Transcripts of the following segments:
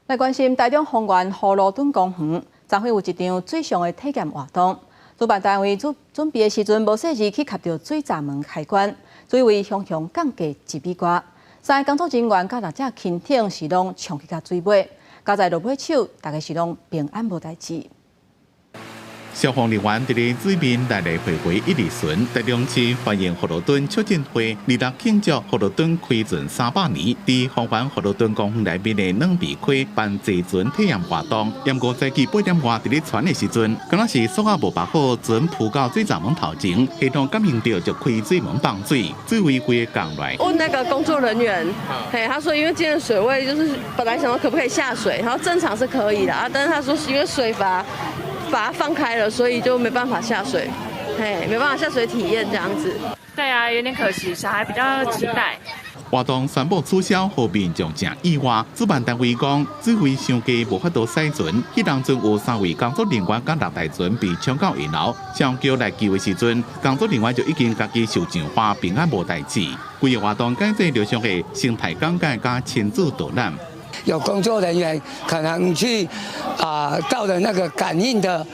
来关心台中丰原葫芦墩公园，将会有一场水上的体验活动。主办单位准备的时阵，无细日去卡到水闸门开关，水位向降价一米高。3个工作人员甲6只轻艇是拢冲去到水尾，加在落尾手，大家是拢平安无代志。 消防人员伫咧水面来来回回一里巡，台中市欢迎葫芦墩促进会2日庆祝葫芦墩开船300年，伫丰原葫芦墩公园内面的两边溪办坐船体验活动。沿5世纪8点外伫咧船的时阵，敢若是锁啊无把好，船浮到水闸门头前，系统感应到就开水门放水，水位规个降来。问那个工作人员，他说因为今天水位就是本来想说可不可以下水，然后正常是可以的啊，但是他说是因为水把它放开了，所以就没办法下水，没办法下水体验这样子。对啊，有点可惜，小孩比较期待。活动宣布取消后，民众正意外。主办单位讲，水位上低无法度驶船，迄当阵有3位工作人员甲6台船被冲到一楼，上桥来救的时阵，工作人员就已经家己受上花，平安无代志。规个活动改做流畅的生态感觉加亲子导览。 有工作人员可能去到了那个感应的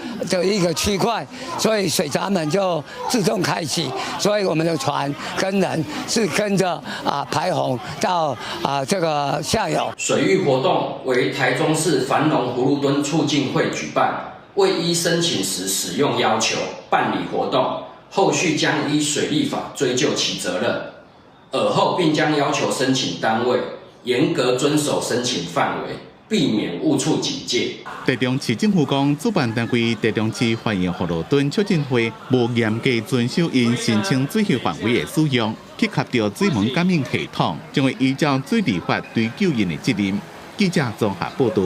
一个区块，所以水闸门就自动开启，所以我们的船跟人是跟着排洪到这个下游。水域活动为台中市繁荣葫芦墩促进会举办，未依申请时使用要求办理活动，后续将依水利法追究其责任，尔后并将要求申请单位 严格遵守申请范围，避免误触警戒。台中市政府讲，主办单位台中市欢迎葫芦墩促进会无严格遵守因申请水域范围的使用，去卡到水门感应系统，将会依照水利法追究因的责任。记者综合报道。